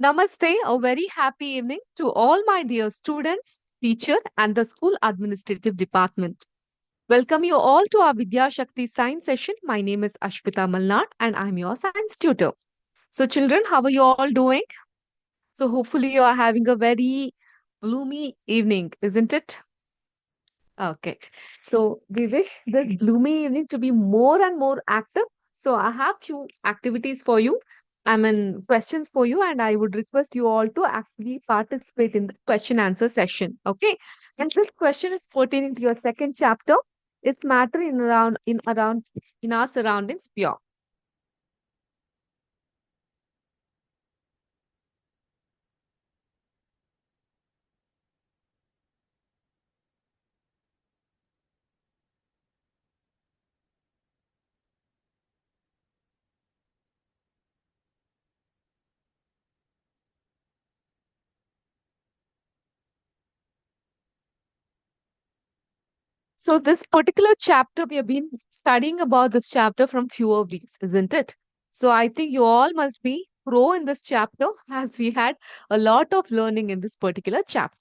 Namaste, a very happy evening to all my dear students, teacher and the school administrative department. Welcome you all to our Vidya Shakti science session. My name is Ashpita Malnad and I'm your science tutor. So children, how are you all doing? So hopefully you are having a very gloomy evening, isn't it? Okay. So we wish this gloomy evening to be more and more active. So I have few activities for you. Questions for you, and I would request you all to actually participate in the question answer session. Okay. And this question is pertaining to your second chapter. Is matter in our surroundings pure? So this particular chapter, we have been studying about this chapter from fewer weeks, isn't it? So I think you all must be pro in this chapter as we had a lot of learning in this particular chapter.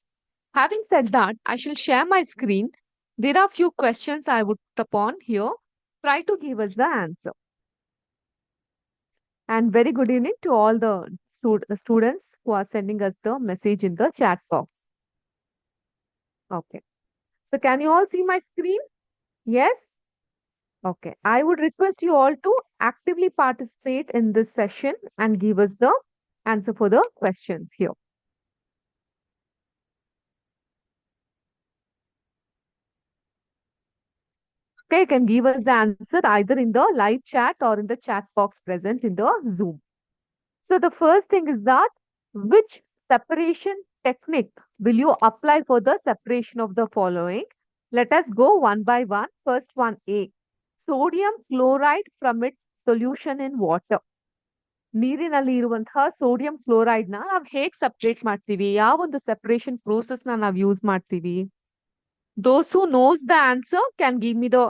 Having said that, I shall share my screen. There are few questions I would put upon here. Try to give us the answer. And very good evening to all the students who are sending us the message in the chat box. Okay. So can you all see my screen? Yes? Okay, I would request you all to actively participate in this session and give us the answer for the questions here. Okay, you can give us the answer either in the live chat or in the chat box present in the Zoom. So the first thing is that which separation technique will you apply for the separation of the following? Let us go one by one. First one A. Sodium chloride from its solution in water. ನೀರಿನಲ್ಲಿ ಇರುವಂತಹ sodium chloride ನ ನಾವು ಹೇಗ್ separate ಮಾಡ್ತೀವಿ ಯಾವ ಒಂದು separation process ನ ನಾವು ಯೂಸ್ ಮಾಡ್ತೀವಿ those who knows the answer can give me the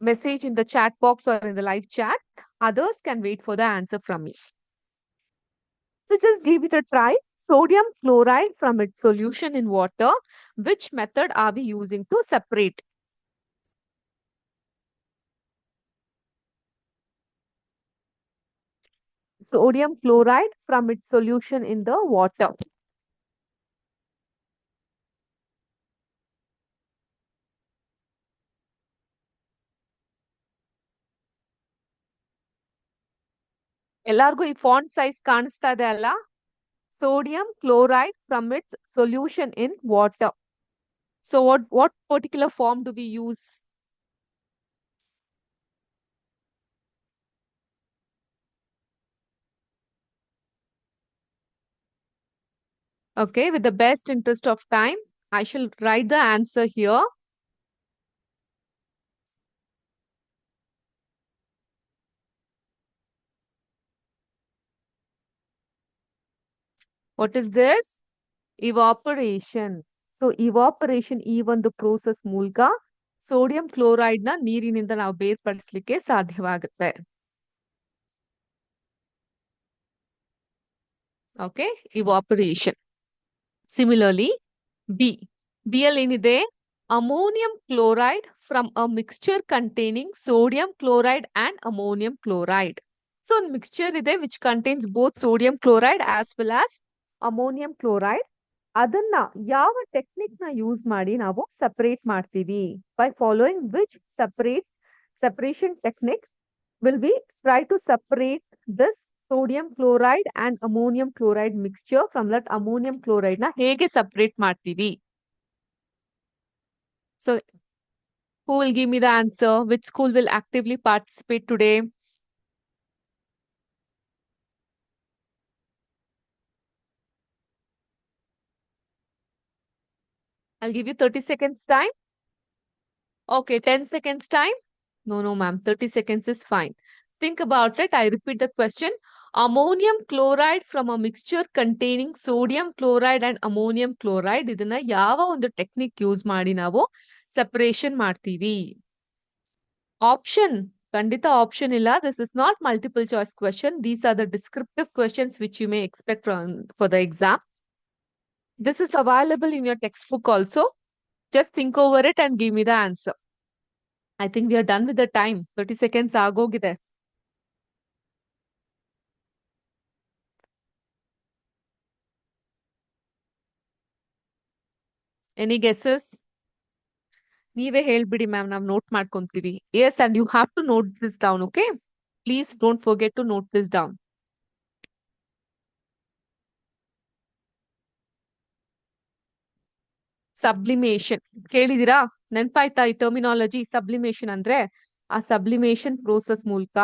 message in the chat box or in the live chat others can wait for the answer from me. So just give it a try. Sodium chloride from its solution in water. Which method are we using to separate? Sodium chloride from its solution in the water. ಎಲ್ಲಾರ್ಗೂ ಈ font size ಕಾಣಿಸ್ತಾ ಇದೆ ಅಲ್ಲ sodium chloride from its solution in water. So what particular form do we use? Okay, with the best interest of time, I shall write the answer here. What is this? Evaporation. So evaporation ಈ ಒಂದು process ಮೂಲಕ sodium chloride ನ ನೀರಿನಿಂದ ನಾವು ಬೇರ್ಪಡಿಸಲಿಕ್ಕೆ ಸಾಧ್ಯವಾಗುತ್ತೆ. Okay, evaporation. Similarly, B. B ಅಲ್ಲಿ ಏನಿದೆ ammonium chloride from a mixture containing sodium chloride and ammonium chloride. So ಒಂದು mixture ಇದೆ which contains both sodium chloride as well as ammonium chloride. ಅದನ್ನ ಯಾವ ಟೆಕ್ನಿಕ್ ನ ಯೂಸ್ ಮಾಡಿ ನಾವು ಸಪರೇಟ್ ಮಾಡ್ತೀವಿ by following which separation technique will we try to separate this sodium chloride and ammonium chloride mixture from that ammonium chloride ನ ಹೇಗೆ separate ಮಾಡ್ತೀವಿ so who will give me the answer? Which school will actively participate today? I'll give you 30 seconds time. Okay, 10 seconds time. No, ma'am. 30 seconds is fine. Think about it. I repeat the question. Ammonium chloride from a mixture containing sodium chloride and ammonium chloride. ಇದನ್ನ ಯಾವ ಒಂದು technique use ಮಾಡಿ ನಾವು separation ಮಾಡ್ತೀವಿ? Option Kandita option illa. This is not multiple choice question. These are the descriptive questions which you may expect for the exam. This is available in your textbook also. Just think over it and give me the answer. I think we are done with the time. 30 seconds agogide. Any guesses? ನೀವೇ ಹೇಳ್ಬಿಡಿ ma'am ನಾವು note ಮಾಡ್ಕೊಂತೀವಿ. Yes, and you have to note this down, okay? Please don't forget to note this down. Sublimation ಕೇಳಿದಿರಾ? ನೆನ್ಪಾಯ್ತಾ ಈ terminology? Sublimation ಅಂದ್ರೆ ಆ sublimation process ಮೂಲಕ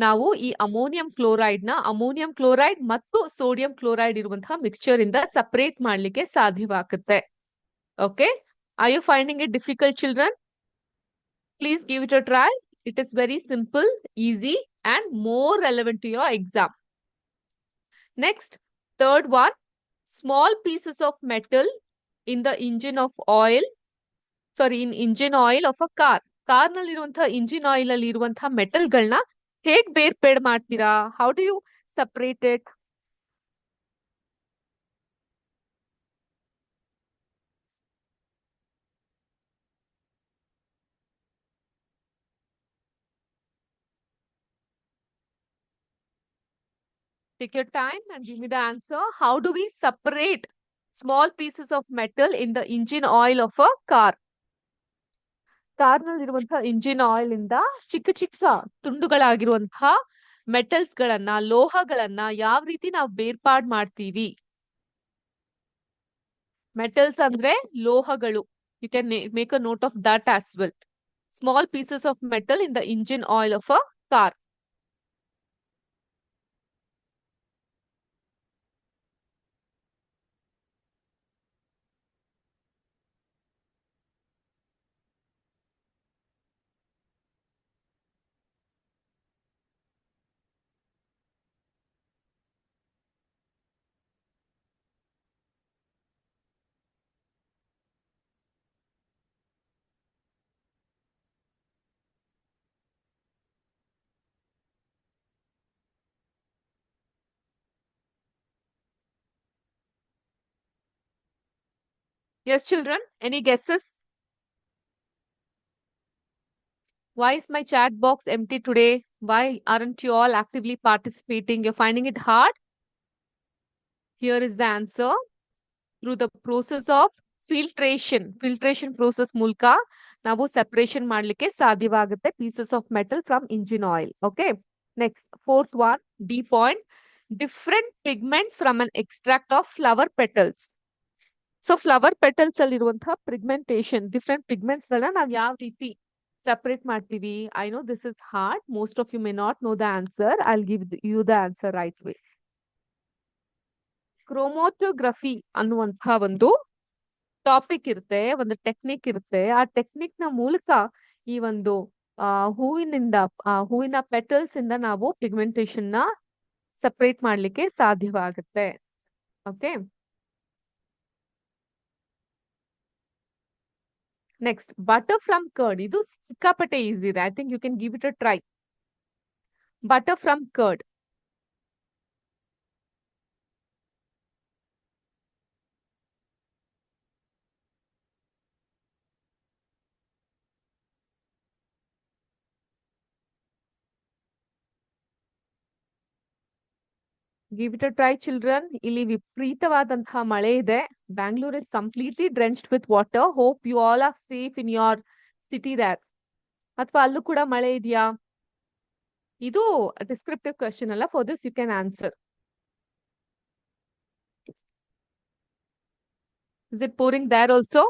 ನಾವು ಈ ಅಮೋನಿಯಂ ಕ್ಲೋರೈಡ್ ಮತ್ತು ಸೋಡಿಯಂ ಕ್ಲೋರೈಡ್ ಇರುವಂತಹ ಮಿಕ್ಸ್ಚರ್ ಇಂದ ಸಪರೇಟ್ ಮಾಡ್ಲಿಕ್ಕೆ ಸಾಧ್ಯವಾಗುತ್ತೆ. Okay, are you finding it difficult children? Please give it a try. It is very simple, easy, and more relevant to your exam. Next, third one, small pieces of metal in the engine of oil. Sorry, in engine oil of a car. Car ನಲ್ಲಿ ಇರುವಂತಹ engine oil ಅಲ್ಲಿ ಇರುವಂತಹ metal ಗಳನ್ನ ಹೇಗ್ ಬೇರ್ಪೇಡ್ ಮಾಡ್ತೀರಾ? How do you separate it? Take your time and give me the answer. How do we separate small pieces of metal in the engine oil of a car? Car ನಲ್ಲಿರುವಂತಹ engine oil ಇಂದ ಚಿಕ್ಕ ಚಿಕ್ಕ ತುಂಡುಗಳಾಗಿರುವಂತಹ metals ಗಳನ್ನ, ಲೋಹಗಳನ್ನ ಯಾವ ರೀತಿ ನಾವು ಬೇರ್ಪಾಡ್ ಮಾಡ್ತೀವಿ? Metals ಅಂದ್ರೆ ಲೋಹಗಳು. You can make a note of that as well. Small pieces of metal in the engine oil of a car. Yes, children, any guesses? Why is my chat box empty today? Why aren't you all actively participating? You're finding it hard? Here is the answer. Through the process of filtration process ಮೂಲಕ ನಾವು separation ಮಾಡ್ಲಿಕ್ಕೆ ಸಾಧ್ಯವಾಗುತ್ತೆ pieces of metal from engine oil. Okay. Next, fourth one, D point. Different pigments from an extract of flower petals. So flower petals ಅಲ್ಲಿರುವಂತಹ pigmentation, different pigments ಗಳನ್ನ ನಾವು ಯಾವ ರೀತಿ separate ಮಾಡ್ತೀವಿ? I know this is hard. Most of you may not know the answer. I'll give you the answer right way. ಕ್ರೋಮೋಟೋಗ್ರಫಿ ಅನ್ನುವಂತಹ ಒಂದು topic ಇರುತ್ತೆ, ಒಂದು ಟೆಕ್ನಿಕ್ ಇರುತ್ತೆ. ಆ ಟೆಕ್ನಿಕ್ ನ ಮೂಲಕ ಈ ಒಂದು ಹೂವಿನ ಪೆಟಲ್ಸ್ ಇಂದ ನಾವು ಪಿಗ್ಮೆಂಟೇಶನ್ ನ ಸಪರೇಟ್ ಮಾಡ್ಲಿಕ್ಕೆ ಸಾಧ್ಯವಾಗುತ್ತೆ. Okay, next butter from curd. ಇದು ಸಿಕ್ಕಾಪಟ್ಟೆ ಈಸಿ ಇದೆ. I think you can give it a try. Butter from curd. Give it a try children. ಇಲ್ಲಿ ವಿಪರೀತವಾದಂತಹ ಮಳೆ ಇದೆ. Bangalore is completely drenched with water. Hope you all are safe in your city that. ಅಥವಾ ಅಲ್ಲೂ ಕೂಡ ಮಳೆ ಇದೆಯಾ? ಇದು ಡಿಸ್ಕ್ರಿಪ್ಟಿವ್ ಕ್ವೆಶ್ಚನ್ ಅಲ್ಲ. For this you can answer. Is it pouring there also?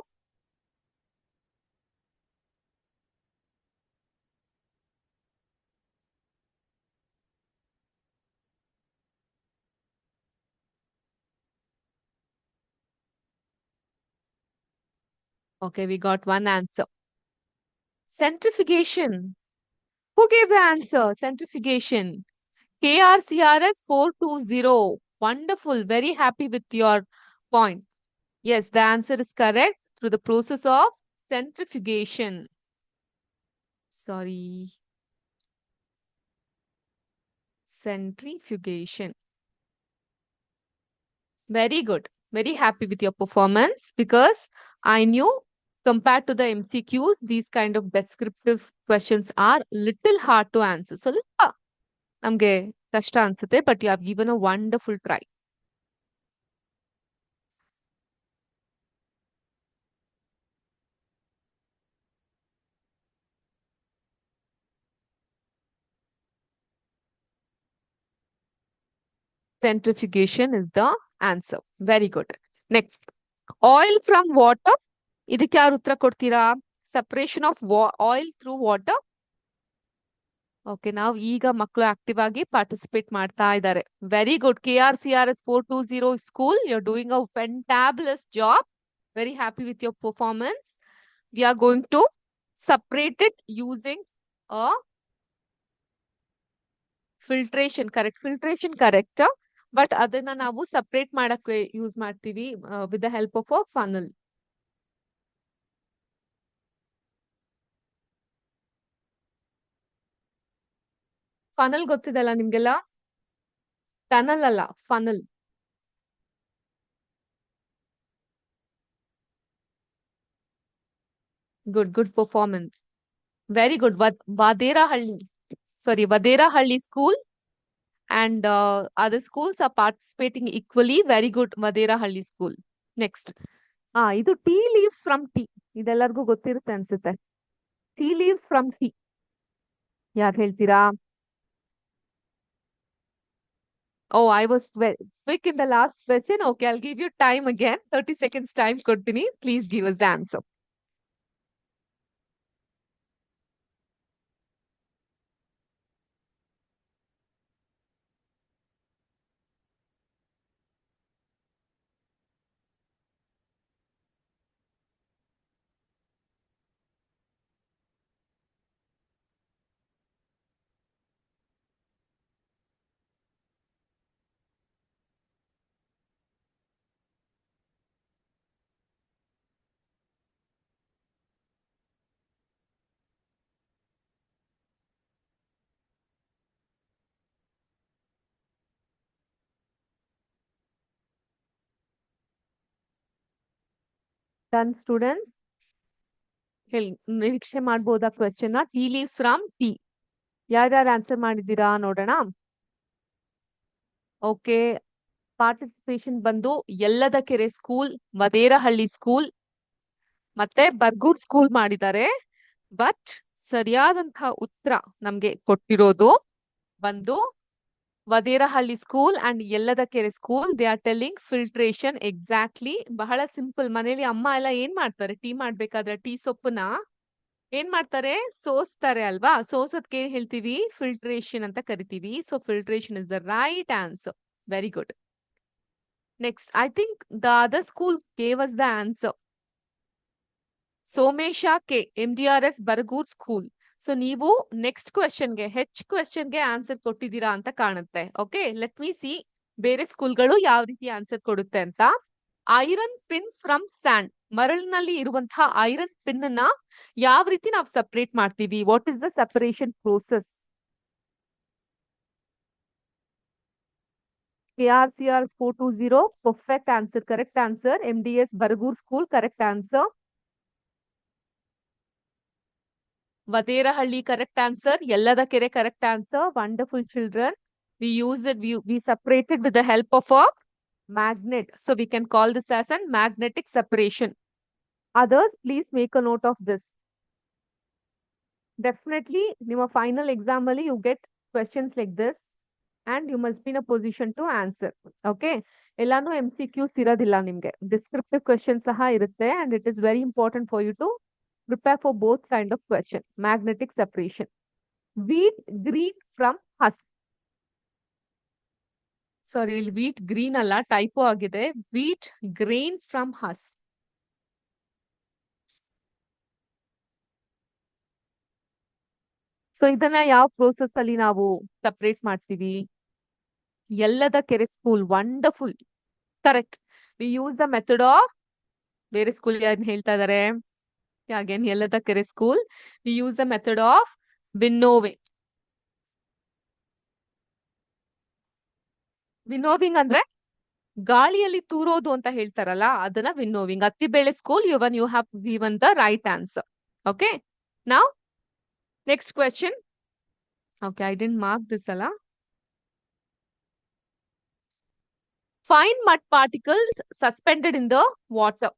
Okay, we got one answer. Centrifugation. Who gave the answer? Centrifugation. KRCRS 420. Wonderful. Very happy with your point. Yes, the answer is correct. Through the process of centrifugation. Sorry. Centrifugation. Very good. Very happy with your performance because I knew compared to the MCQs, these kind of descriptive questions are little hard to answer. So, ನಮ್ಗೆ ಕಷ್ಟ ಅನ್ಸುತ್ತೆ, but you have given a wonderful try. Centrifugation is the answer. Very good. Next, oil from water. ಇದಕ್ಕೆ ಯಾರು ಉತ್ತರ ಕೊಡ್ತೀರಾ? Separation of oil through water. Okay, ನಾವು ಈಗ ಮಕ್ಕಳು ಆಕ್ಟಿವ್ ಆಗಿ ಪಾರ್ಟಿಸಿಪೇಟ್ ಮಾಡ್ತಾ ಇದ್ದಾರೆ. Very good. KRCRS 420 school, you are doing a fantabulous job. Very happy with your performance. We are going to separate it using a filtration, correct? Filtration correct. But ಅದನ್ನ ನಾವು separate ಮಾಡಕ್ಕೆ use ಮಾಡ್ತೀವಿ with the help of a funnel. Funnel ಗೊತ್ತಿದಲ್ಲ ನಿಮ್ಗೆಲ್ಲ? Tunnel ಅಲ್ಲ, funnel. Good performance. Very good. Vaderahalli school and other schools are participating equally. Very good, Vaderahalli school. Next. ಇದು tea leaves from tea. ಇದೆಲ್ಲರಿಗೂ ಗೊತ್ತಿರುತ್ತೆ ಅನ್ಸುತ್ತೆ. Tea leaves from tea. ಯಾರು ಹೇಳ್ತೀರಾ? Oh, I was quick in the last question. Okay, I'll give you time again. 30 seconds time ಕೊಡ್ತೀನಿ. Please give us the answer. Done, students? ನಿರೀಕ್ಷೆ ಮಾಡ್ಬೋದಾ question? Tea leaves from tea. ಯಾರ್ಯಾರು answer ಮಾಡಿದ್ದೀರಾ ನೋಡೋಣ. Okay, participation ಬಂದು ಯಲ್ಲದ ಕೆರೆ school, ಮದೇರಹಳ್ಳಿ school ಮತ್ತೆ Bargur school ಮಾಡಿದ್ದಾರೆ. ಬಟ್ ಸರಿಯಾದಂತಹ ಉತ್ತರ ನಮ್ಗೆ ಕೊಟ್ಟಿರೋದು ಬಂದು ವದೇರಹಳ್ಳಿ ಸ್ಕೂಲ್ ಅಂಡ್ ಯಲ್ಲದ ಕೆರೆ school. They are telling filtration. Exactly, ಬಹಳ ಸಿಂಪಲ್. ಮನೇಲಿ ಅಮ್ಮ ಎಲ್ಲ ಏನ್ ಮಾಡ್ತಾರೆ? ಟೀ ಮಾಡ್ಬೇಕಾದ್ರೆ ಟೀ ಸೊಪ್ಪನ್ನ ಏನ್ ಮಾಡ್ತಾರೆ? ಸೋಸ್ತಾರೆ ಅಲ್ವಾ? ಸೋಸೋದಕ್ಕೆ ಏನ್ ಹೇಳ್ತೀವಿ? ಫಿಲ್ಟ್ರೇಷನ್ ಅಂತ ಕರಿತೀವಿ. So filtration is the right answer. Very good. Next, I think the other school gave us the answer. Somesha K, MDRS Baragur school. So ನೀವು ನೆಕ್ಸ್ಟ್ ಕ್ವೆಶ್ಚನ್ಗೆ, ಕ್ವೆಶ್ಚನ್ಗೆ ಆನ್ಸರ್ ಕೊಟ್ಟಿದ್ದೀರಾ ಅಂತ ಕಾಣುತ್ತೆ. ಓಕೆ, ಲೆಟ್ ಮೀ ಸಿ ಬೇರೆ ಸ್ಕೂಲ್ಗಳು ಯಾವ ರೀತಿ ಆನ್ಸರ್ ಕೊಡುತ್ತೆ ಅಂತ. Iron pins from sand. ಮರಳಿನಲ್ಲಿ ಇರುವಂತಹ ಐರನ್ ಪಿನ್ ಅನ್ನ ಯಾವ ರೀತಿ ನಾವು ಸಪರೇಟ್ ಮಾಡ್ತೀವಿ? What is the separation process? KRCRS 420, perfect answer, correct answer. MDS Baragur School, correct answer. Vaderahalli, correct answer. Yellada Kere, correct answer. Wonderful children. We use it, we separate it with the help of a magnet. So we can call this as a magnetic separation. Others, please make a note of this. Definitely, in your final exam, you get questions like this and you must be in a position to answer. Okay? Ellanu MCQs iradilla nimge. Descriptive questions saha irutte and it is very important for you to prepare for both kind of question. Magnetic separation. Wheat green from husk. Sorry, wheat green alla typo agide. Wheat grain from husk. So ಇದನ್ನ ಯಾವ process ಅಲ್ಲಿ ನಾವು separate ಮಾಡ್ತೀವಿ? Yalladakere school, wonderful, correct. We use the method of, ಬೇರೆ school ಏನ್ ಹೇಳ್ತಾ ಇದಾರೆ? Again Yalladakere school, we use the method of winnow. Winnowing ಅಂದ್ರೆ ಗಾಳಿಯಲ್ಲಿ ತೂರೋದು ಅಂತ ಹೇಳ್ತಾರಲ್ಲ ಅದನ್ನ winnowing. Atibele school you have given the right answer. Okay, ನಾವ್ next question. Okay, I didn't mark this ಅಲ್ಲ. Fine mud particles suspended in the water.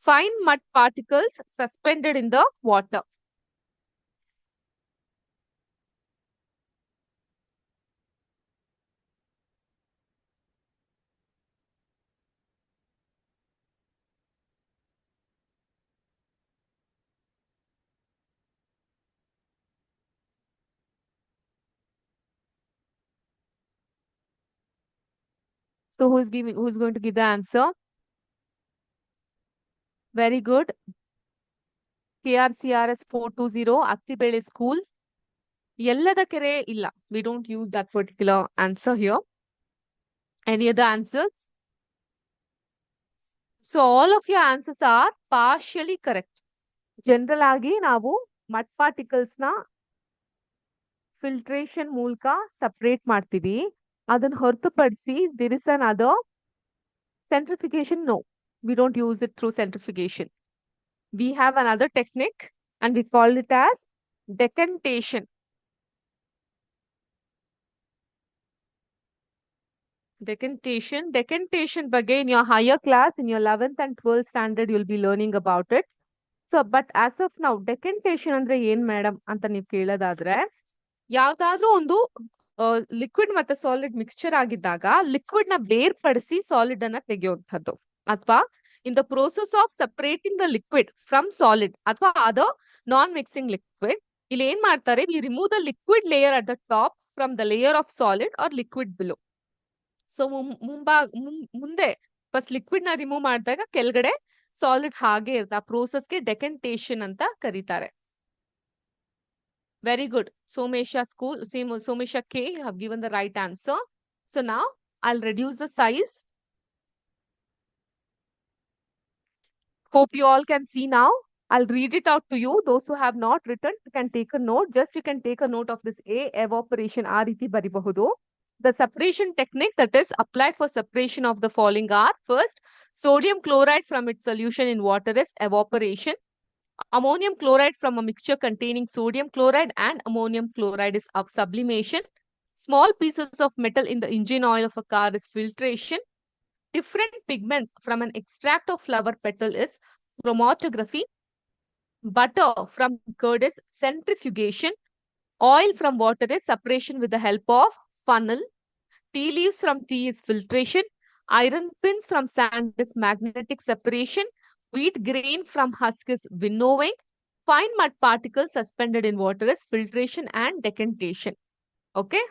Fine mud particles suspended in the water. So who's going to give the answer? Very good. KRCRS 420 Attibele School. Yellada Kere illa. We don't use that particular answer here. Any other answers? So all of your answers are partially correct. General ಆಗಿ ನಾವು mud particles ನ filtration ಮೂಲಕ separate ಮಾಡ್ತೀವಿ. ಅದನ್ನ ಹೊರತುಪಡಿಸಿ there is another centrifugation. No, we don't use it through centrifugation. We have another technique and we call it as decantation. Decantation ಬಗ್ಗೆ in your higher class, in your 11th and 12th standard, you'll be learning about it. So, but as of now, decantation ಅಂದ್ರೆ ಏನ್ madam ಅಂತ ನೀವು ಕೇಳೋದಾದ್ರೆ, ಯಾವ್ದಾದ್ರೂ ಒಂದು liquid ಮತ್ತೆ solid mixture ಆಗಿದ್ದಾಗ liquid ನ ಬೇರ್ಪಡಿಸಿ ಸಾಲಿಡ್ ಅನ್ನ ತೆಗೆಯುವಂಥದ್ದು, ಅಥವಾ in the process of separating the liquid from solid ಅಥವಾ ಅದರ್ ನಾನ್ ಮಿಕ್ಸಿಂಗ್ ಲಿಕ್ವಿಡ್, ಇಲ್ಲಿ ಏನ್ ಮಾಡ್ತಾರೆ, we remove the liquid layer at the top from the layer of solid or liquid below. So ಮುಂದೆ first liquid ನ remove ಮಾಡಿದಾಗ ಕೆಳಗಡೆ solid ಹಾಗೆ ಇರುತ್ತೆ. ಆ ಪ್ರೋಸೆಸ್ಗೆ ಡೆಕೆಂಟೇಷನ್ ಅಂತ ಕರೀತಾರೆ. Very good. Somesha school, Somesha K, you have given the right answer. So now I'll reduce the size. Hope you all can see now. I'll read it out to you. Those who have not written, you can take a note. Just you can take a note of this A, evaporation, ಆ ರೀತಿ ಬರಿಬಹುದು. The separation technique that is applied for separation of the following are: first, sodium chloride from its solution in water is evaporation. Ammonium chloride from a mixture containing sodium chloride and ammonium chloride is sublimation. Small pieces of metal in the engine oil of a car is filtration. Different pigments from an extract of flower petal is chromatography. Butter from curd is centrifugation. Oil from water is separation with the help of funnel. Tea leaves from tea is filtration. Iron pins from sand is magnetic separation. Wheat grain from husk is winnowing. Fine mud particles suspended in water is filtration and decantation. Okay?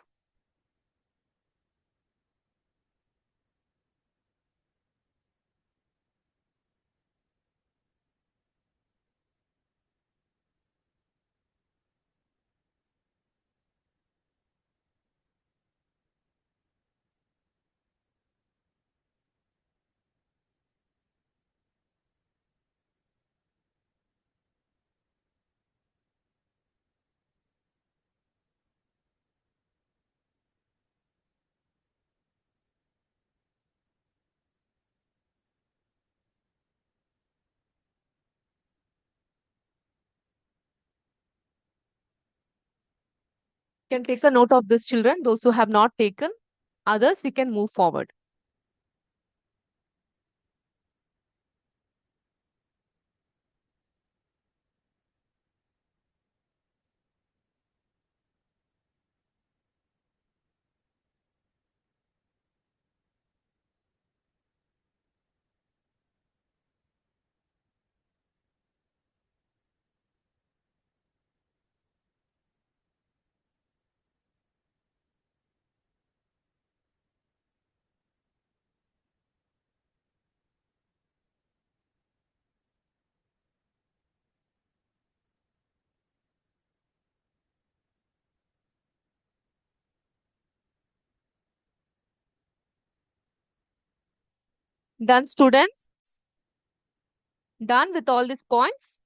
You can take a note of this, children. Those who have not taken, others, we can move forward. Done, students? Done with all these points?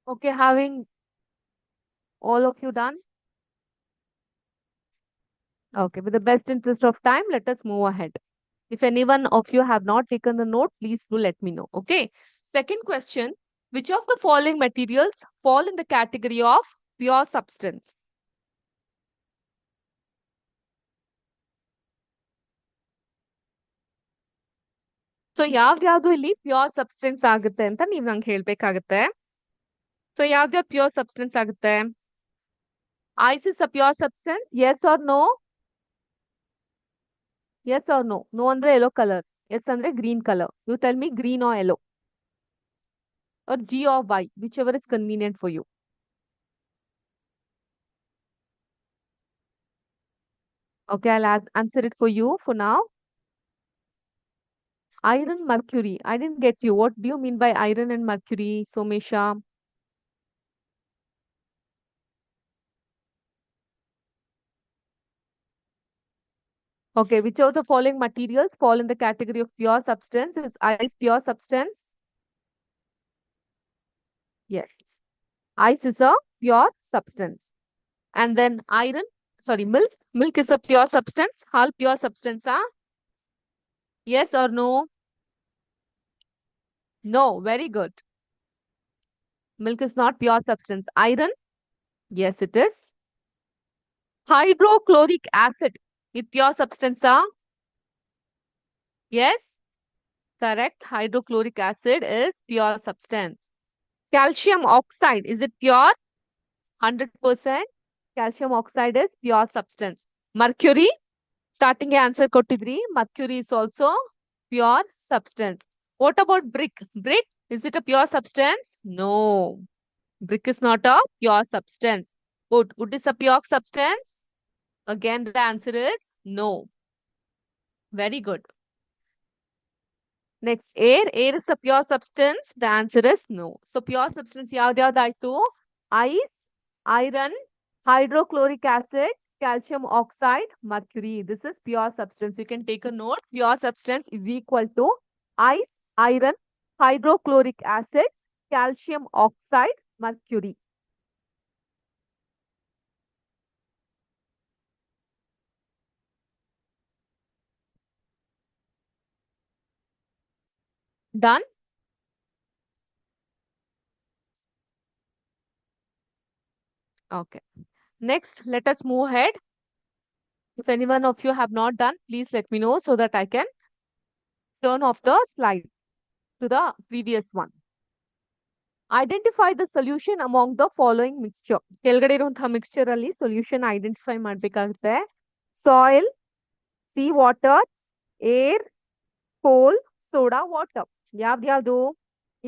Okay, having all of you done? Okay, with the best interest of time, let us move ahead. If anyone of you have not taken the note, please do let me know. Okay. Second question, which of the following materials fall in the category of pure substance? So ಯಾವ್ದ್ಯಾವ್ದು ಇಲ್ಲಿ pure substance ಆಗುತ್ತೆ ಅಂತ ನೀವ್ ನಂಗೆ ಹೇಳ್ಬೇಕಾಗತ್ತೆ. So ಯಾವ್ದ್ಯಾವ್ದು pure substance ಆಗುತ್ತೆ? Ice is a pure substance, yes or no? Yes or no? No ಅಂದ್ರೆ ಯೆಲ್ಲೋ ಕಲರ್, ಎಸ್ ಅಂದ್ರೆ green colour. You tell me green or yellow or G or Y, whichever is convenient for you. Okay, I'll answer it for you for now. Iron, mercury. I didn't get you. What do you mean by iron and mercury, Somesha? Okay, which of the following materials fall in the category of pure substance? Is ice pure substance? Yes. Ice is a pure substance. And then iron, sorry, milk. Milk is a pure substance. All pure substance, huh? Yes or no? No, very good. Milk is not pure substance. Iron? Yes, it is. Hydrochloric acid is pure substance, huh? Yes, correct. Hydrochloric acid is pure substance. Calcium oxide, is it pure? 100%. Calcium oxide is pure substance. Mercury, starting answer kottidri. Mercury is also pure substance. What about brick? Brick, is it a pure substance? No. Brick is not a pure substance. Wood, wood is a pure substance? Again, the answer is no. Very good. Next, air. Air is a pure substance. The answer is no. So, pure substance yavyavadaitu? Ice, iron, hydrochloric acid, calcium oxide, mercury. This is pure substance. You can take a note. Pure substance is equal to ice, iron, hydrochloric acid, calcium oxide, mercury. Done? Okay. Next, let us move ahead. If anyone of you have not done, please let me know so that I can turn off the slide to the previous one. Identify the solution among the following mixture. ಕೆಳಗಡೆ ಇರುವಂತಹ mixture ಅಲ್ಲಿ solution identify ಮಾಡ್ಬೇಕಾಗುತ್ತೆ. Soil, sea water, air, coal, soda water. ಯಾವ್ದ್ಯಾವ್ದು?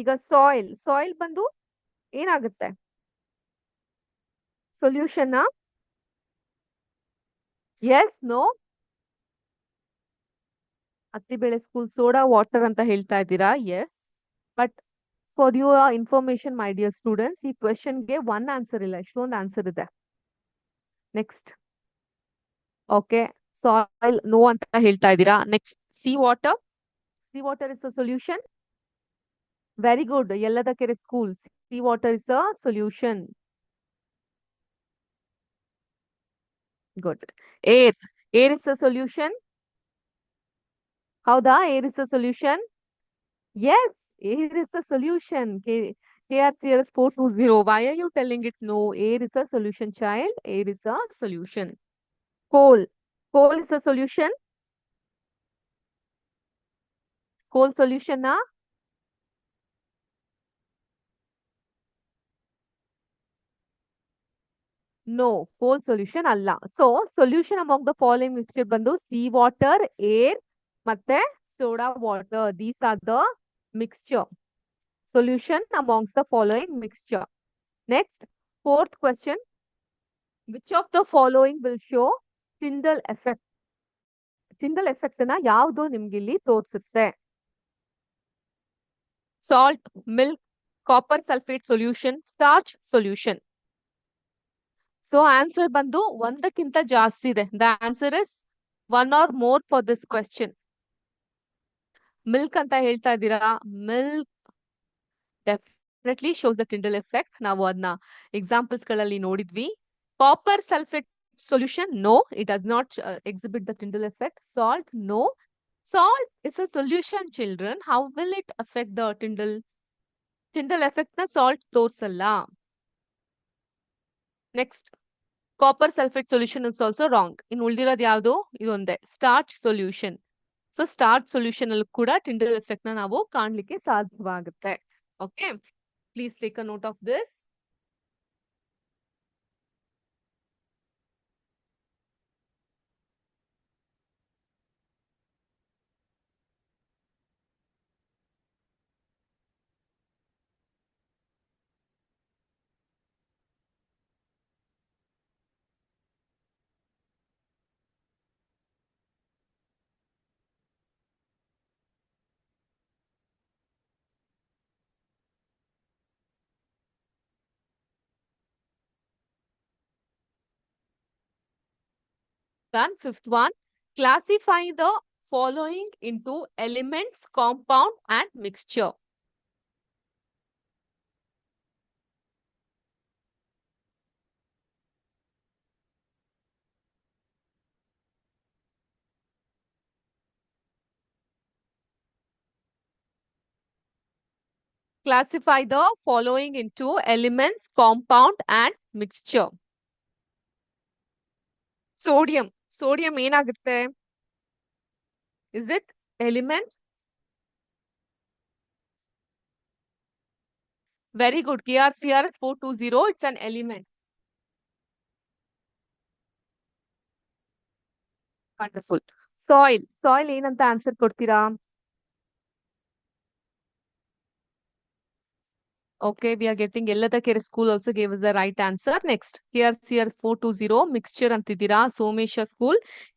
ಈಗ soil, soil ಬಂದು ಏನಾಗುತ್ತೆ? Solution? Yes, no? ಹತ್ತಿ ಬೆಳೆ ಸ್ಕೂಲ್ ಸೋಡಾ ವಾಟರ್ ಅಂತ ಹೇಳ್ತಾ ಇದ್ದೀರಾ? Yes. But for your information my dear students, ಈ ಕ್ವೆಶನ್ಗೆ ಒನ್ ಆನ್ಸರ್ ಇಲ್ಲ, ಎಷ್ಟೊಂದು ಆನ್ಸರ್ ಇದೆ. ನೆಕ್ಸ್ಟ್. ಓಕೆ, ಸಾಯಿಲ್ ನೋ ಅಂತ ಹೇಳ್ತಾ ಇದ್ದೀರಾ. Next, sea water. Sea water is a solution. Very good. Yalladakere school, sea water is a solution. Good. Air, air is a solution. ಹೌದಾ? Air is a solution. Yes, air is a solution. KRCS 420. Why are you telling it no? Air is a solution, child. Air is a solution. Coal. Coal is a solution. Coal solution, na? No, coal solution alla. So, solution among the following mixture bandu sea water, air, ಮತ್ತೆ soda water. These are the mixture. Solution amongst the following mixture. Next, fourth question. Which of the following will show Tyndall effect? Tyndall effect ನ ಯಾವುದು ನಿಮ್ಗಿಲ್ಲಿ ತೋರಿಸುತ್ತೆ? Salt, milk, copper sulfate solution, starch solution. So answer ಬಂದು ಒಂದಕ್ಕಿಂತ ಜಾಸ್ತಿ ಇದೆ. The answer is one or more for this question. Milk ಅಂತ ಹೇಳ್ತಾ ಇದ್ದೀರಾ? Milk Definitely shows the Tyndall effect. ನಾವು ಅದನ್ನ ಎಕ್ಸಾಂಪಲ್ಸ್ ಗಳಲ್ಲಿ ನೋಡಿದ್ವಿ. Copper sulphate solution, no, it does not exhibit the Tyndall effect. Salt, no. Salt is a solution, children. How will it affect the Tyndall effect na salt ತೋರ್ಸಲ್ಲ. Next, copper sulfate solution is also wrong. ಇನ್ನು ಉಳಿದಿರೋದು ಯಾವುದು? ಇದೊಂದೇ starch solution. So starch solution ಅಲ್ಲಿ ಕೂಡ Tyndall effect ನ ನಾವು ಕಾಣ್ಲಿಕ್ಕೆ ಸಾಧ್ಯವಾಗುತ್ತೆ. Okay, please take a note of this. One, fifth one, classify the following into elements, compound and mixture. Classify the following into elements, compound and mixture. Sodium. Sodium ಏನಾಗುತ್ತೆ? Is it element? Very good. KRCRS 420. It's an element. Wonderful. Soil. Soil ಏನಂತ answer ಕೊಡ್ತೀರಾ? Okay, we are getting Yelladakere school also gave us the right answer. Next, KRCR 420 mixture ಅಂತಿದ್ದೀರಾ. Somesha school.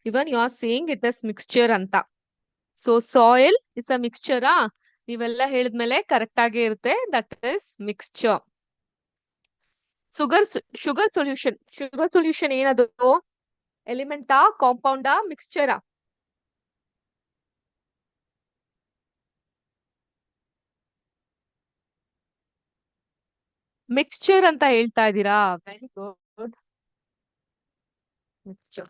Even you are saying it is mixture ಅಂತ. So soil is a mixture. ನೀವೆಲ್ಲ ಹೇಳಿದ್ಮೇಲೆ correct ಆಗೇ ಇರುತ್ತೆ. That is mixture. Sugar solution. Sugar solution ಏನದು? ಎಲಿಮೆಂಟಾ, ಕಾಂಪೌಂಡಾ, ಮಿಕ್ಸ್ಚರಾ? Mixture ಅಂತ ಹೇಳ್ತಾ ಇದ್ದೀರಾ. Very good. Mixture.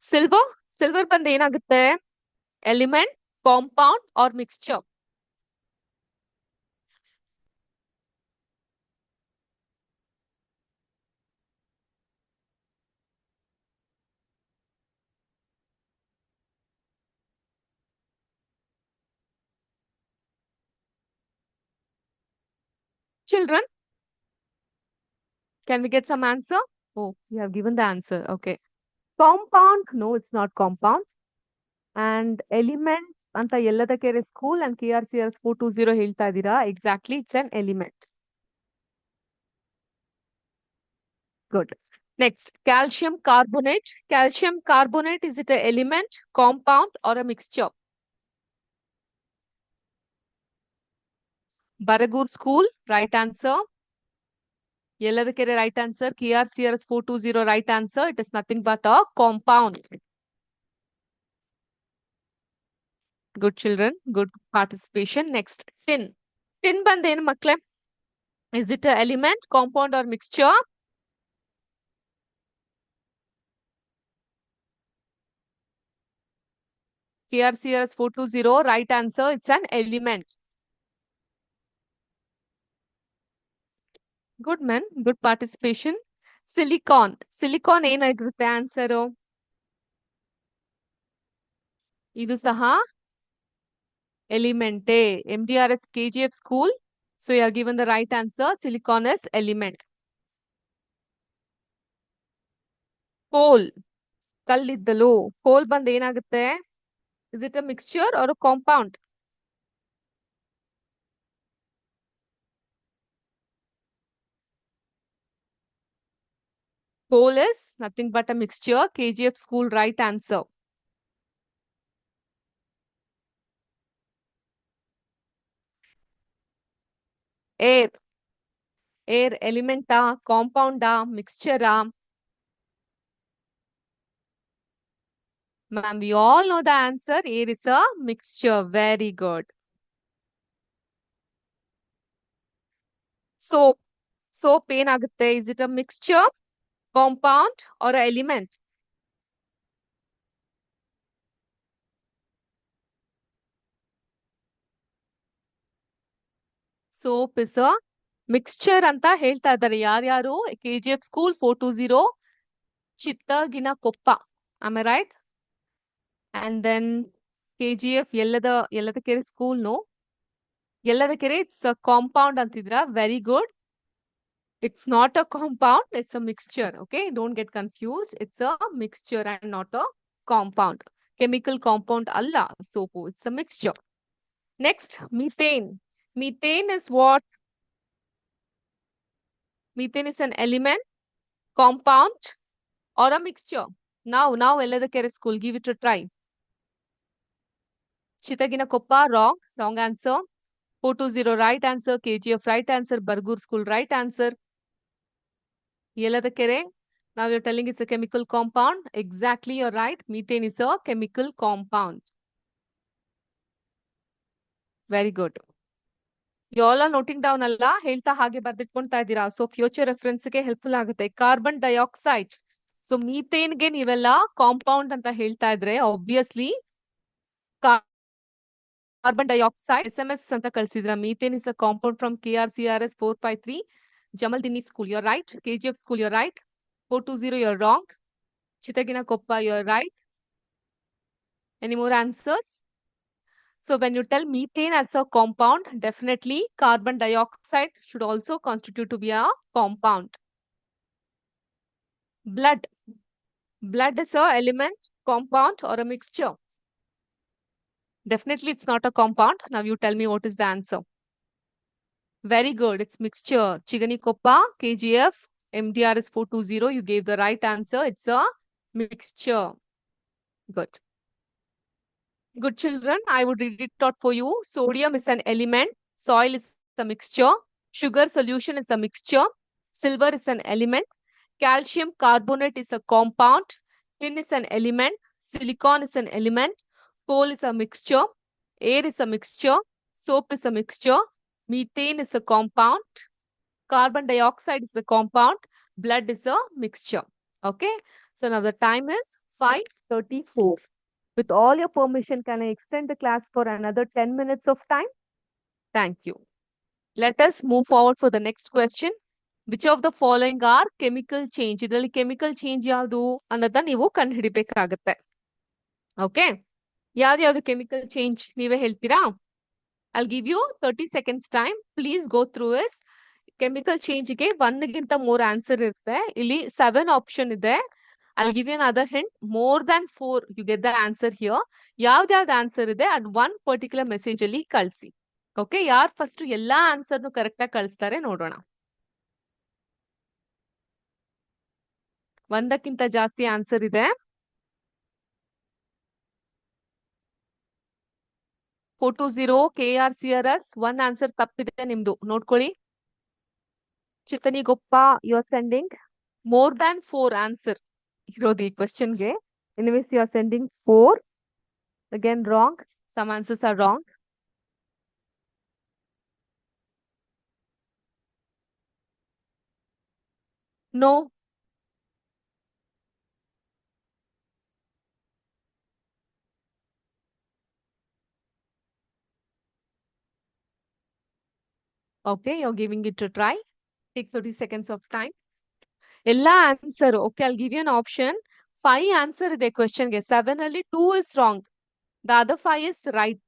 Silver. Silver ಬಂದು ಏನಾಗುತ್ತೆ? Element, compound or mixture? Children, can we get some answer? Oh, you have given the answer. Okay. Compound? No, it's not compound. And element ಅಂತ Yelladakere school and KRCRS 420 ಹೇಳ್ತಾ ಇದ್ದೀರಾ. Exactly, it's an element. Good. Next, calcium carbonate. Calcium carbonate, is it an element, compound or a mixture? Baragur school, right answer. Yelladakere, right answer. KRCRS 420, right answer. It is nothing but a compound. Good children, good participation. Next, tin. Tin ಬಂದು ಏನು ಮಕ್ಕಳೇ? Is it an element, compound or mixture? KRCRS 420, right answer. It's an element. Good man, good participation. Silicon. Silicon ಏನಾಗಿರುತ್ತೆ answer? ಇದು ಸಹ ಎಲಿಮೆಂಟೇ. MDRS KGF school. So you have given the right answer. Silicon is element. Coal. ಕಲ್ಲಿದ್ದಲು. Coal ಬಂದು ಏನಾಗುತ್ತೆ? Is it a mixture or a compound? Coal is nothing but a mixture. KGF school, right answer. Air. Air elementa, compounda, mixture. Ma'am, we all know the answer. Air is a mixture. Very good. Soap. Soap ಏನಾಗುತ್ತೆ? Is it a mixture, compound or a element? Soap is a mixture ಅಂತ ಹೇಳ್ತಾ ಇದ್ದಾರೆ. ಯಾರ್ಯಾರು? KGF School 420 ಚಿತ್ತಗಿನ Koppa. Am I right? And then KGF ಯಲ್ಲದ ಕೆರೆ school no Yalladakere it's a compound ಅಂತಿದ್ರ. Very good. It's not a compound, it's a mixture. Okay, don't get confused. It's a mixture and not a compound. Chemical compound alla soap. It's a mixture. Next, methane. Methane is what? Methane is an element, compound, or a mixture. Now, ellada kere school. Give it a try. Chitagina Koppa, wrong. Wrong answer. 420 right answer. KGF right answer. Bargur school right answer. Yeladakere. Now you're telling it's a chemical compound. Exactly, you're right. Methane is a chemical compound. Very good. You all are noting down alla ಹೇಳ್ತಾ ಹಾಗೆ ಬರ್ದಿಟ್ಕೊಂತಾ ಇದ್ದೀರಾ. So future reference ಗೆ helpful ಆಗುತ್ತೆ. Carbon dioxide. So methane ಗೆ ನೀವೆಲ್ಲ compound ಅಂತ ಹೇಳ್ತಾ ಇದ್ರೆ ಆಬ್ವಿಯಸ್ಲಿ ಕಾರ್ಬನ್ ಡೈಆಕ್ಸೈಡ್ SMS ಅಂತ ಕಳ್ಸಿದ್ರ. Methane is a compound from KRCRS 453 Jamal Dini school. You're right. KGF school, you're right. 420, you're wrong. Chitagina Koppa, you're right. Any more answers? So when you tell methane as a compound, definitely carbon dioxide should also constitute to be a compound. Blood. Blood is a element, compound or a mixture. Definitely it's not a compound. Now you tell me what is the answer. Very good. It's mixture. Chigani Koppa, KGF, MDRS 420. You gave the right answer. It's a mixture. Good. Good children, I would read it out for you. Sodium is an element. Soil is a mixture. Sugar solution is a mixture. Silver is an element. Calcium carbonate is a compound. Tin is an element. Silicon is an element. Coal is a mixture. Air is a mixture. Soap is a mixture. Methane is a compound. Carbon dioxide is a compound. Blood is a mixture. Okay. So now the time is 5:34. With all your permission, can I extend the class for another 10 minutes of time? Thank you. Let us move forward for the next question. Which of the following are chemical change? ಇದರಲ್ಲಿ chemical change ಯಾವುದು ಅನ್ನೋದನ್ನ ನೀವು ಕಂಡುಹಿಡಿಬೇಕಾಗತ್ತೆ. Okay? ಯಾವ್ದು chemical change ನೀವೇ ಹೇಳ್ತೀರಾ? I'll give you 30 seconds time. Please go through this. Chemical change ಗೆ 1 ಗಿಂತ more answer ಇರುತ್ತೆ. ಇಲ್ಲಿ 7 option ಇದೆ. I'll give you another hint. More than 4, you get the answer here. ಯಾವ್ದು ಆನ್ಸರ್ ಇದೆ ಅಟ್ ಒನ್ ಪರ್ಟಿಕ್ಯುಲರ್ ಮೆಸೇಜ್ ಅಲ್ಲಿ ಕಳಿಸಿ. Okay, ಯಾರು ಫಸ್ಟ್ ಎಲ್ಲಾ ಆನ್ಸರ್ನು ಕರೆಕ್ಟ್ ಆಗಿ ಕಳಿಸ್ತಾರೆ ನೋಡೋಣ. 1ಕ್ಕಿಂತ ಜಾಸ್ತಿ ಆನ್ಸರ್ ಇದೆ. 420 KRCRS 1 ಆನ್ಸರ್ ತಪ್ಪಿದೆ ನಿಮ್ದು, ನೋಡ್ಕೊಳ್ಳಿ. ಚಿತ್ತನಿಗೊಪ್ಪ you are sending more than 4 answer ಇರೋದು ಈ ಕ್ವೆಶ್ಚನ್ಗೆ. Anyways you are sending 4. Again wrong. Some answers are wrong. No. Okay, you're giving it a try. Take 30 seconds of time. ಎಲ್ಲ answer okay. I'll give you an option. 5 answer ಇದೆ ಕ್ವೆಶ್ಚನ್ಗೆ. 7 ಅಲ್ಲಿ 2 is wrong. The other 5 is right.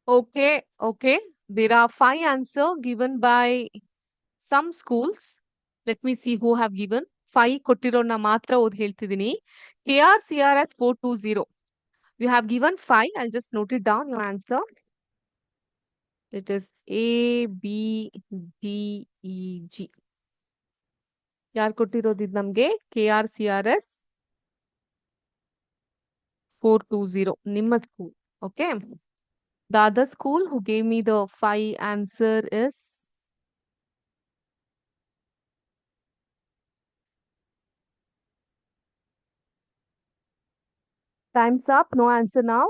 Okay, okay. There are 5 answers given by some schools. Let me see who have given. 5 ಕೊಟ್ಟಿರೋನ ಮಾತ್ರ ಓದ್ ಹೇಳ್ತಿದ್ದೀನಿ. KRCRS 420. You have given 5. I'll just note it down, your answer. It is A, B, D, E, G. ಯಾರು ಕೊಟ್ಟಿರೋದು ಇದು ನಮ್ಗೆ? KRCRS 420. ನಿಮ್ಮ school. Okay. The other school who gave me the 5 answer is time's up. No answer now.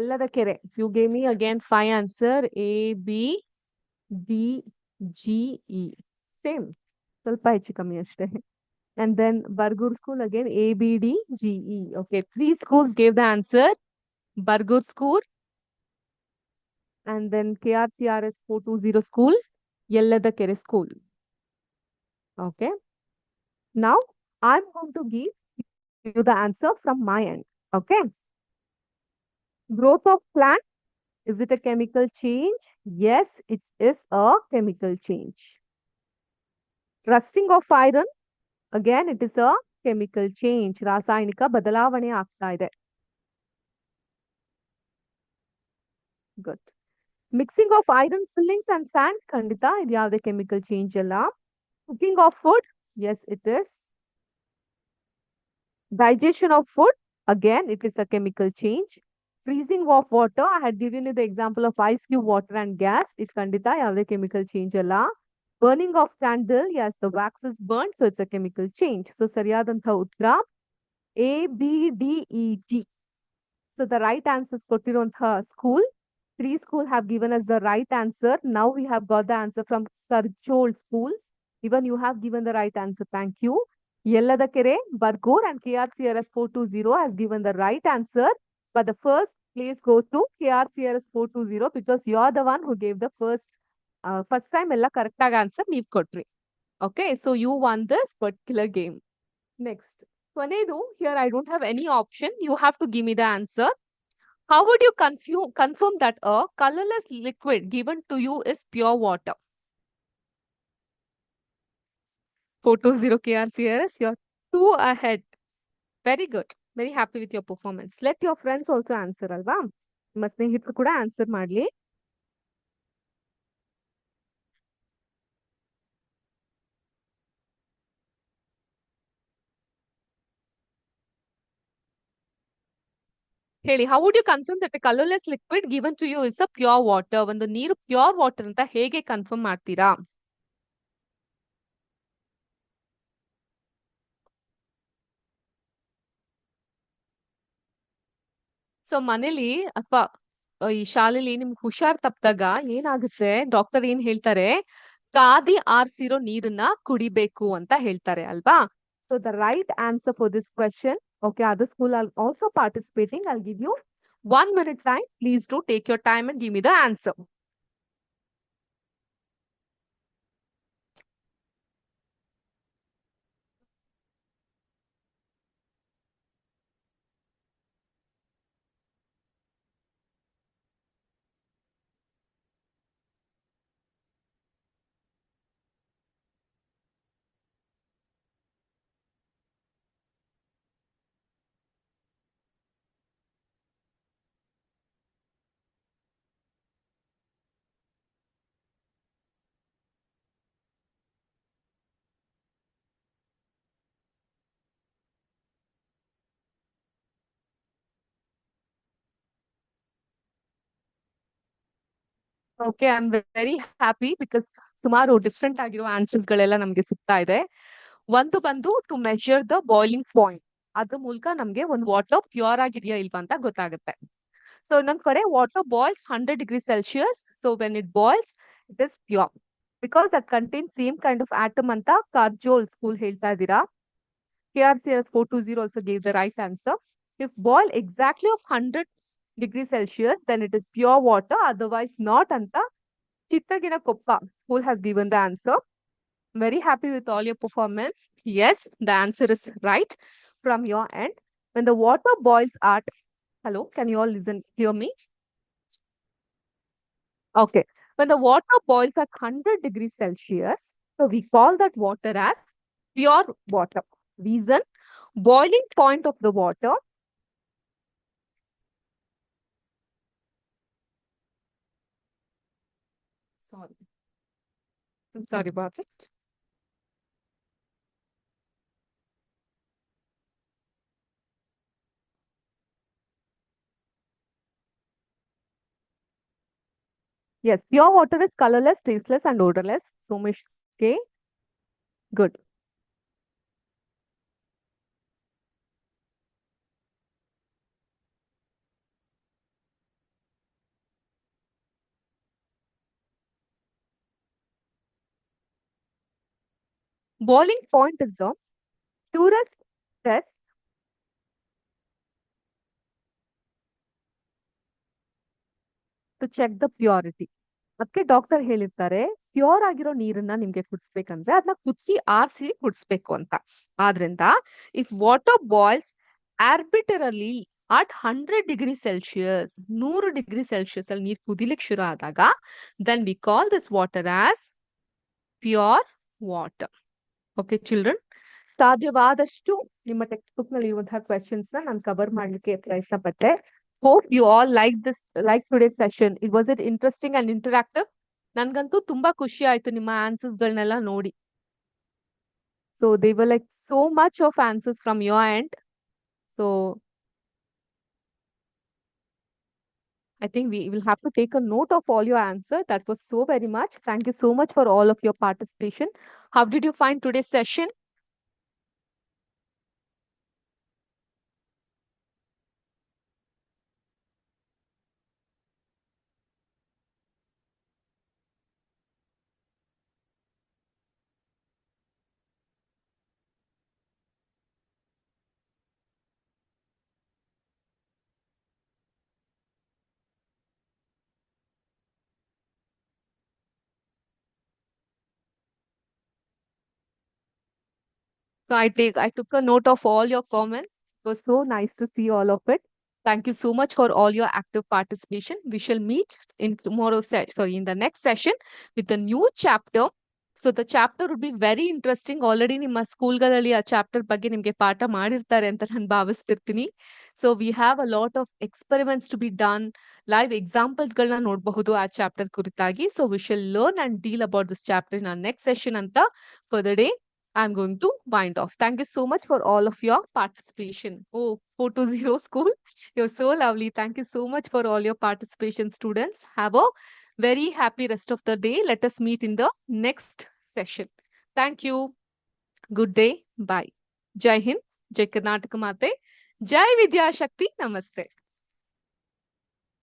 ಎಲ್ಲದ ಕೆರೆ. You gave me again 5 answer. A, B, D, G, E. Same. ಸ್ವಲ್ಪ ಹೆಚ್ಚು ಕಮ್ಮಿ ಅಷ್ಟೇ. And then Bargur school again A, B, D, G, E. Okay, 3 schools gave the answer. Bargur school and then KRCRS 420 school, Yellada Kere school. Okay. Now I'm going to give you the answer from my end. Okay. Growth of plant. Is it a chemical change? Yes, it is a chemical change. Rusting of iron. Again, it is a chemical change. ರಾಸಾಯನಿಕ ಬದಲಾವಣೆ ಆಗ್ತಾ ಇದೆ. Good. Mixing of iron fillings and sand. ಖಂಡಿತ ಇದು ಯಾವುದೇ chemical change ಅಲ್ಲ. Cooking of food. Yes, it is. Digestion of food. Again, it is a chemical change. Freezing of water. I had given you the example of ice cube water and gas. It ಖಂಡಿತ ಯಾವುದೇ chemical change ಅಲ್ಲ. Burning of candle. Yes, the wax is burnt, so it's a chemical change. So ಸರಿಯಾದಂತಹ ಉತ್ತರ A, B, D, E, G. So the right answers ಕೊಟ್ಟಿರುವಂತಹ school. 3 schools have given us the right answer. Now we have got the answer from Karjol school. Even you have given the right answer. Thank you. Yelladakere, Bargur and KRCRS 420 has given the right answer. But the first place goes to KRCRS 420 because you're the one who gave the first time ella correct answer ನೀವ್ ಕೊಟ್ರಿ. Okay, so you won this particular game. Next. Konedu, here I don't have any option. You have to give me the answer. How would you confirm that a colorless liquid given to you is pure water? 420 KRCRS, you're 2 ahead. Very good. Very happy with your performance. Let your friends also answer, alva? ನಿಮ್ಮ ಸ್ನೇಹಿತರು ಕೂಡ answer ಮಾಡ್ಲಿ. ಹೇಳಿ, how would you confirm that a colorless liquid given to you is a pure water? ಒಂದು ನೀರು pure water ಅಂತ ಹೇಗೆ confirm ಮಾಡ್ತೀರಾ? ಸೊ ಮನೇಲಿ ಅಥವಾ ಈ ಶಾಲೆಲಿ ನಿಮ್ಗೆ ಹುಷಾರ್ ತಪ್ಪಿದಾಗ ಏನಾಗುತ್ತೆ, ಡಾಕ್ಟರ್ ಏನ್ ಹೇಳ್ತಾರೆ, ಕಾದಿ ಆರ್ಸಿರೋ ನೀರನ್ನ ಕುಡಿಬೇಕು ಅಂತ ಹೇಳ್ತಾರೆ ಅಲ್ವಾ? So the right answer for this question. Okay, other school are also participating. I'll give you 1 minute time. Please do take your time and give me the answer. Okay, I am very happy because ಸುಮಾರು different ಆಗಿರೋ answers ಗಳೆಲ್ಲ ನಮ್ಗೆ ಸಿಗ್ತಾ ಇದೆ. ಒಂದು ಬಂದು to measure the boiling point, ಅದ್ರ ಮೂಲಕ ನಮ್ಗೆ ಒಂದು ವಾಟರ್ ಪ್ಯೂರ್ ಆಗಿದೆಯಾ ಇಲ್ವಾ ಅಂತ ಗೊತ್ತಾಗುತ್ತೆ. ಸೊ ಇನ್ನೊಂದ್ ಕಡೆ water boys 100 degree Celsius. So when it boys it is pure because that contain same kind of atom ಅಂತ ಕಾರ್ಜೋಲ್ ಸ್ಕೂಲ್ ಹೇಳ್ತಾ ಇದ್ದೀರಾ. KRCS 420 also gave the right answer. If boiled exactly of 100 degrees Celsius, then it is pure water, otherwise not anta Chittagina Koppa school has given the answer. Very happy with all your performance. Yes, the answer is right. from your end. When the water boils at, hello, can you all hear me? Okay. When the water boils at 100 degrees Celsius, so we call that water as pure water. Reason, boiling point of the water. Sorry. I'm sorry about it. Yes, pure water is colorless, tasteless, and odorless. So, Miss K, good. Boiling point is the purest test to check the purity. ಅದಕ್ಕೆ doctor ಹೇಳಿರ್ತಾರೆ pure ಆಗಿರೋ ನೀರನ್ನ ನಿಮ್ಗೆ ಕುಡಿಸ್ಬೇಕಂದ್ರೆ ಅದನ್ನ ಕುದಿಸಿ ಆರಿಸಿ ಕುಡಿಸ್ಬೇಕು ಅಂತ. ಆದ್ರಿಂದ if water boils arbitrarily at 100 degree Celsius, 100 degree Celsius ಅಲ್ಲಿ ನೀರು ಕುದಿಲಿಕ್ಕೆ ಶುರು ಆದಾಗ then we call this water as pure water. Okay children, ಸಾಧ್ಯವಾದಷ್ಟು ನಿಮ್ಮ ಟೆಕ್ಸ್ಟ್ ಬುಕ್ ನಲ್ಲಿ ಇರುವಂತಹ ಕ್ವೆಶನ್ಸ್ ನಾನು ಕವರ್ ಮಾಡ್ಲಿಕ್ಕೆ ಪ್ರಯತ್ನ ಪಟ್ಟೆ. Hope you all like today session. It was it interesting and interactive. ನನ್ಗಂತೂ ತುಂಬಾ ಖುಷಿ ಆಯ್ತು ನಿಮ್ಮ ಆನ್ಸರ್ಸ್ ಗಳನ್ನೆಲ್ಲ ನೋಡಿ. So they were like so much of answers from your end. So I think we will have to take a note of all your answer. That was so very much. Thank you so much for all of your participation. How did you find today's session? So I took a note of all your comments. It was so nice to see all of it. Thank you so much for all your active participation. We shall meet in in the next session with a new chapter. So the chapter would be very interesting. Already ನಿಮ್ಮ ಸ್ಕೂಲ್ಗಳಲ್ಲಿ ಆ chapter ಬಗ್ಗೆ ನಿಮಗೆ ಪಾಠ ಮಾಡಿರ್ತಾರೆ ಅಂತ ನಾನು ಭಾವಿಸ್ತಿರ್ತೀನಿ. So we have a lot of experiments to be done. Live examples ಗಳನ್ನ ನೋಡಬಹುದು ಆ ಚಾಪ್ಟರ್ ಕುರಿತಾಗಿ. So we shall learn and deal about this chapter in next session ಅಂತ for the day I'm going to wind off. Thank you so much for all of your participation. Oh, 420 school. You're so lovely. Thank you so much for all your participation, students. Have a very happy rest of the day. Let us meet in the next session. Thank you. Good day. Bye. Jai Hind. Jai Karnataka Mate. Jai Vidya Shakti. Namaste.